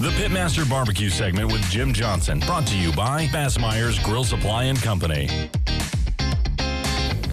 The Pitmaster BBQ segment with Jim Johnson, brought to you by Bassmeyer's Grill Supply and Company.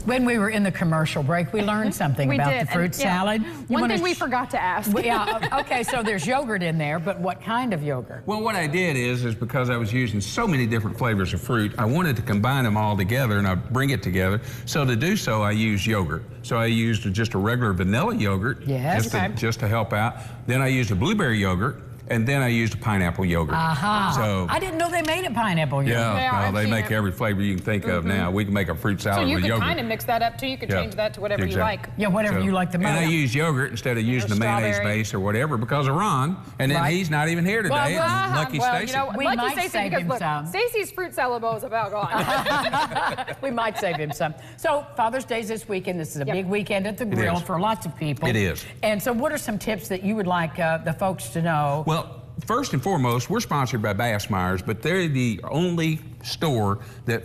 When we were in the commercial break, we learned something about the fruit salad. One thing we forgot to ask. Okay, so there's yogurt in there, but what kind of yogurt? Well, what I did is because I was using so many different flavors of fruit, I wanted to combine them all together and I bring it together. So to do so, I used yogurt. So I used just a regular vanilla yogurt, just to help out. Then I used a blueberry yogurt. And then I used a pineapple yogurt. So I didn't know they made a pineapple yogurt. Yeah, they make every flavor you can think of now. We can make a fruit salad with yogurt. So you can kind of mix that up too. You can change that to whatever you like. Yeah, whatever you like the most. And I use yogurt instead of using the mayonnaise base or whatever because of Ron. And then he's not even here today. Lucky Stacy. We might save him some. Stacy's fruit salad bowl is about gone. We might save him some. So Father's Day's this weekend. This is a big weekend at the grill for lots of people. It is. And so what are some tips that you would like the folks to know? Well, first and foremost, we're sponsored by Bassmeyer's, but they're the only store that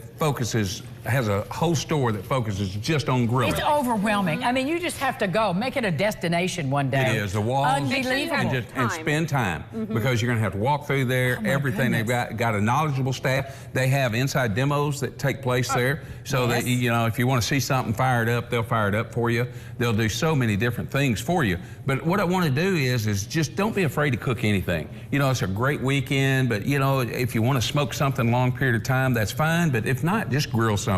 has a whole store that focuses just on grilling. It's overwhelming. I mean, you just have to go. Make it a destination one day. It is. The walls. Unbelievable. And spend time because you're going to have to walk through there. Everything. They've got a knowledgeable staff. They have inside demos that take place there. So that, you know, if you want to see something fired up, they'll fire it up for you. They'll do so many different things for you. But what I want to do is just don't be afraid to cook anything. You know, it's a great weekend, but, you know, if you want to smoke something a long period of time, that's fine. But if not, just grill something.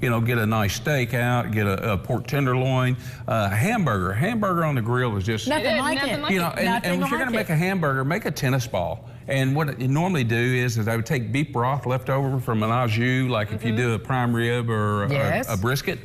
You know, get a nice steak out, get a pork tenderloin, a hamburger. A hamburger on the grill is just... Nothing like it. You know, and if you're going to make a hamburger, make a tennis ball. And what you normally do is I would take beef broth left over from an au jus, like if you do a prime rib or a brisket,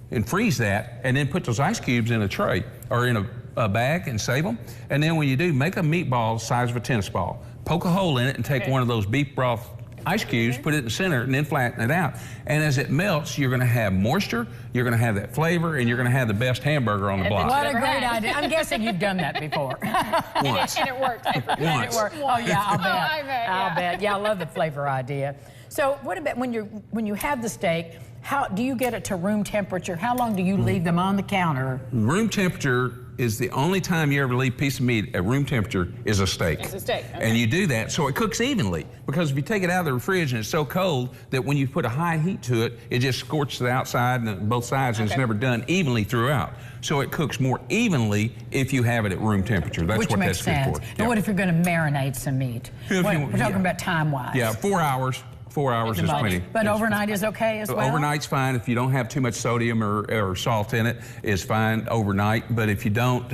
and freeze that, and then put those ice cubes in a tray or in a bag and save them. And then when you do, make a meatball the size of a tennis ball. Poke a hole in it and take one of those beef broth ice cubes, put it in the center, and then flatten it out. And as it melts, you're going to have moisture, you're going to have that flavor, and you're going to have the best hamburger on the block. What a great idea. I'm guessing you've done that before. Once. And it worked. Once. Oh, yeah, I'll bet. I'll bet. Yeah, I love the flavor idea. So what about when you have the steak, how do you get it to room temperature? How long do you leave them on the counter? Room temperature is the only time you ever leave a piece of meat at room temperature is a steak. It's a steak. Okay. And you do that so it cooks evenly. Because if you take it out of the fridge and it's so cold that when you put a high heat to it, it just scorches the outside and both sides and it's never done evenly throughout. So it cooks more evenly if you have it at room temperature. That's what that's good for. And what if you're going to marinate some meat? We're talking about time-wise. Yeah, 4 hours. 4 hours is plenty. But overnight is okay as well? Overnight's fine. If you don't have too much sodium or salt in it, it's fine overnight. But if you don't,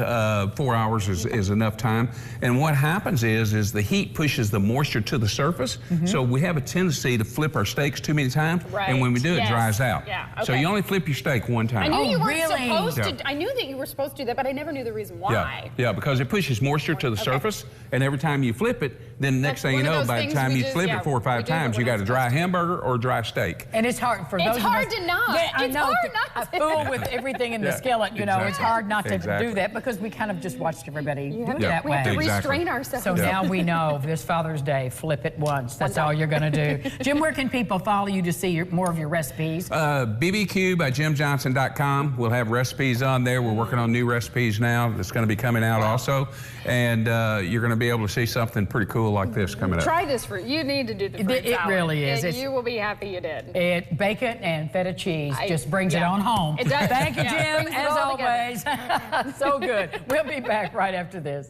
4 hours is enough time. And what happens is the heat pushes the moisture to the surface. So we have a tendency to flip our steaks too many times. And when we do, it dries out. So you only flip your steak one time. I knew you weren't supposed to. I knew that you were supposed to do that, but I never knew the reason why. Yeah, because it pushes moisture to the surface. And every time you flip it, then the next thing you know, by the time you flip it 4 or 5 times, you got a dry hamburger or a dry steak. And it's hard for those of us. It's hard to not. Yeah, I know. I fool with everything in the skillet, you know, it's hard not to do that because we kind of just watched everybody do it that way. We have to restrain ourselves. So now we know this Father's Day, flip it once. That's all you're going to do. Jim, where can people follow you to see more of your recipes? BBQ by JimJohnson.com. We'll have recipes on there. We're working on new recipes now that's going to be coming out also. And you're going to be able to see something pretty cool like this coming up. Try this fruit. You need to do the fruit salad. It really is. And you will be happy you did. Bacon and feta cheese just brings it on home. It does. Thank you, Jim, as always. So good. We'll be back right after this.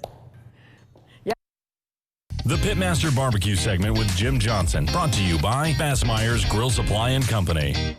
The Pitmaster BBQ segment with Jim Johnson, brought to you by Bassmeyer's Grill Supply and Company.